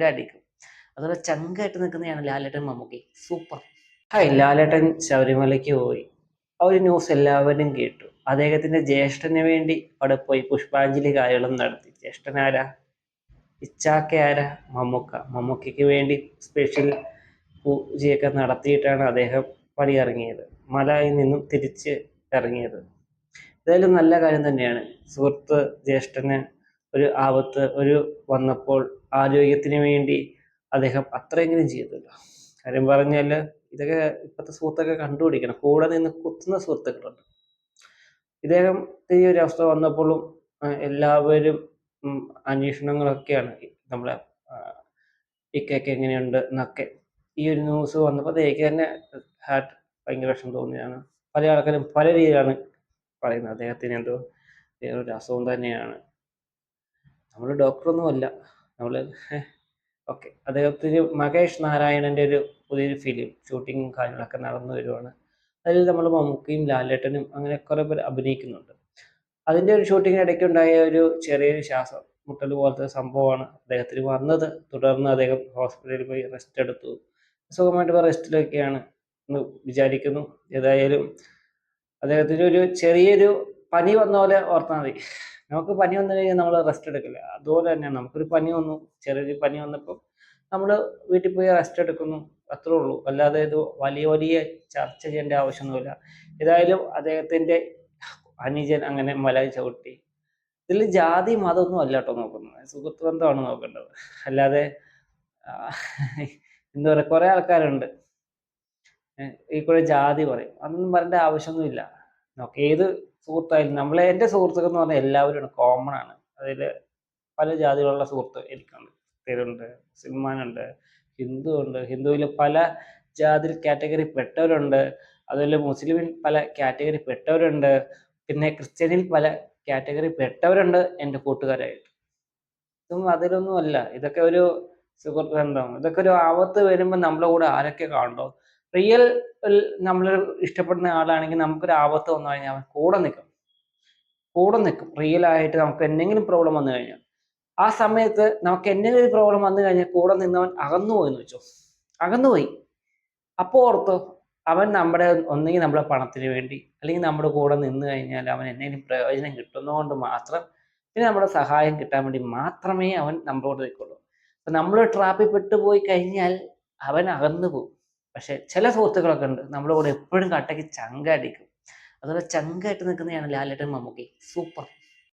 അടിക്കും. അതുപോലെ ചങ്കായിട്ട് നിൽക്കുന്നതാണ് ലാലേട്ടൻ മമ്മൂട്ടി. സൂപ്പർ. ഹായ്, ലാലേട്ടൻ ശബരിമലയ്ക്ക് പോയി. ആ ഒരു ന്യൂസ് എല്ലാവരും കേട്ടു. അദ്ദേഹത്തിന്റെ ജ്യേഷ്ഠന് വേണ്ടി അവിടെ പോയി പുഷ്പാഞ്ജലി കാര്യം നടത്തി. ജ്യേഷ്ഠൻ ആരാ? ഇച്ചാക്ക ആരാ? മമ്മൂക്കയ്ക്ക് വേണ്ടി സ്പെഷ്യൽ പൂജയൊക്കെ നടത്തിയിട്ടാണ് അദ്ദേഹം പടിയിറങ്ങിയത്. മലയിൽ നിന്നും തിരിച്ച് ഇറങ്ങിയത്. എന്തായാലും നല്ല കാര്യം തന്നെയാണ്. സുഹൃത്ത് ജ്യേഷ്ഠന് ഒരു ആപത്ത് വന്നപ്പോൾ ആരോഗ്യത്തിന് വേണ്ടി അദ്ദേഹം അത്രയെങ്കിലും ചെയ്തല്ലോ. കാര്യം പറഞ്ഞാൽ ഇതൊക്കെ ഇപ്പോഴത്തെ സുഹൃത്തൊക്കെ കണ്ടുപിടിക്കണം. കൂടെ നിന്ന് കുത്തുന്ന സുഹൃത്തുക്കളുണ്ട്. ഇദ്ദേഹം ഈ ഒരു അവസ്ഥ വന്നപ്പോഴും എല്ലാവരും അന്വേഷണങ്ങളൊക്കെയാണ്. നമ്മളെ ഇക്കയ്ക്ക് എങ്ങനെയുണ്ട് എന്നൊക്കെ ഈ ഒരു ന്യൂസ് വന്നപ്പോൾ എനിക്ക് തന്നെ ഹാർട്ട് ഭയങ്കര വിഷമം തോന്നിയാണ്. പല ആൾക്കാരും പല രീതിയിലാണ് പറയുന്നത്. അദ്ദേഹത്തിന് എന്തോ വേറൊരു അസുഖം തന്നെയാണ്. നമ്മൾ ഡോക്ടറൊന്നുമല്ല. ഓക്കെ. അദ്ദേഹത്തിന് മഹേഷ് നാരായണൻ്റെ ഒരു പുതിയൊരു ഫിലിം ഷൂട്ടിങ്ങും കാര്യങ്ങളൊക്കെ നടന്നു വരുവാണ്. അതിൽ നമ്മൾ മമ്മൂക്കയും ലാലേട്ടനും അങ്ങനെ കുറേ പേർ അഭിനയിക്കുന്നുണ്ട്. അതിൻ്റെ ഒരു ഷൂട്ടിങ്ങിന് ഇടയ്ക്കുണ്ടായ ഒരു ചെറിയൊരു ശ്വാസം മുട്ടൽ പോലത്തെ സംഭവമാണ് അദ്ദേഹത്തിന് വന്നത്. തുടർന്ന് അദ്ദേഹം ഹോസ്പിറ്റലിൽ പോയി റെസ്റ്റ് എടുത്തു. സുഖമായിട്ട് റെസ്റ്റിലൊക്കെയാണ് എന്ന് വിചാരിക്കുന്നു. ഏതായാലും അദ്ദേഹത്തിന് ഒരു ചെറിയൊരു പനി വന്ന പോലെ ഓർത്താൽ മതി. നമുക്ക് പനി വന്നു കഴിഞ്ഞാൽ നമ്മൾ റെസ്റ്റ് എടുക്കില്ല. അതുപോലെ തന്നെയാണ് നമുക്കൊരു പനി വന്നു, ചെറിയൊരു പനി വന്നപ്പോൾ നമ്മൾ വീട്ടിൽ പോയി റെസ്റ്റ് എടുക്കുന്നു, അത്രേ ഉള്ളൂ. അല്ലാതെ ഇത് വലിയ ചർച്ച ചെയ്യേണ്ട ആവശ്യമൊന്നുമില്ല. ഏതായാലും അദ്ദേഹത്തിൻ്റെ അനുജൻ അങ്ങനെ മല ചവിട്ടി. ഇതിൽ ജാതി മതമൊന്നും അല്ല കേട്ടോ നോക്കുന്നത്, സുഹൃത്ത് ബന്ധമാണ് നോക്കേണ്ടത്. അല്ലാതെ എന്താ പറയുക, കുറേ ആൾക്കാരുണ്ട് ഈ കൂടെ ജാതി പറയും. അതൊന്നും പറയേണ്ട ആവശ്യമൊന്നുമില്ല. ഏത് സുഹൃത്തായാലും എൻ്റെ സുഹൃത്തുക്കൾ എന്ന് പറഞ്ഞാൽ എല്ലാവരും കോമൺ ആണ്. അതിൽ പല ജാതികളുള്ള സുഹൃത്ത് എനിക്കുണ്ട്. പേരുണ്ട്, മുസൽമാനുണ്ട്, ഹിന്ദു ഉണ്ട്. ഹിന്ദുവിൽ പല ജാതി കാറ്റഗറി പെട്ടവരുണ്ട്. അതുപോലെ മുസ്ലിമിൽ പല കാറ്റഗറി പെട്ടവരുണ്ട്. പിന്നെ ക്രിസ്ത്യനിൽ പല കാറ്റഗറി പെട്ടവരുണ്ട് എൻ്റെ കൂട്ടുകാരായിട്ട്. ഇതൊന്നും അതിലൊന്നും അല്ല. ഇതൊക്കെ ഒരു സുഹൃത്ത് ബന്ധം. ഇതൊക്കെ ഒരു ആപത്ത് വരുമ്പോൾ നമ്മുടെ കൂടെ ആരൊക്കെ കാണുമോ. റിയൽ നമ്മൾ ഇഷ്ടപ്പെടുന്ന ആളാണെങ്കിൽ നമുക്കൊരു ആപത്ത് വന്നു കഴിഞ്ഞാൽ അവൻ കൂടെ നിൽക്കും. റിയൽ ആയിട്ട് നമുക്ക് എന്തെങ്കിലും പ്രോബ്ലം വന്നു കഴിഞ്ഞാൽ ആ സമയത്ത് നമുക്ക് എന്തെങ്കിലും ഒരു പ്രോബ്ലം വന്നു കഴിഞ്ഞാൽ കൂടെ നിന്നവൻ അകന്നുപോയെന്ന് വെച്ചോ, അകന്നുപോയി. അപ്പോൾ ഓർത്തോ, അവൻ ഒന്നെങ്കിൽ നമ്മുടെ പണത്തിന് വേണ്ടി അല്ലെങ്കിൽ നമ്മുടെ കൂടെ നിന്ന് കഴിഞ്ഞാൽ അവൻ എന്തെങ്കിലും പ്രയോജനം കിട്ടുന്നതുകൊണ്ട് മാത്രം, പിന്നെ നമ്മുടെ സഹായം കിട്ടാൻ വേണ്ടി മാത്രമേ അവൻ നമ്മളോട് നിൽക്കുള്ളൂ. അപ്പം നമ്മൾ ട്രാപ്പിൽ പെട്ടുപോയി കഴിഞ്ഞാൽ അവൻ അകന്നു പോകും. പക്ഷെ ചില സുഹൃത്തുക്കളൊക്കെ ഉണ്ട് നമ്മുടെ കൂടെ എപ്പോഴും കട്ടയ്ക്ക് ചങ്കടിക്കും. അതുപോലെ ചങ്കായിട്ട് നിൽക്കുന്നതാണ് ലാലേട്ടൻ മമ്മൂട്ടി. സൂപ്പർ.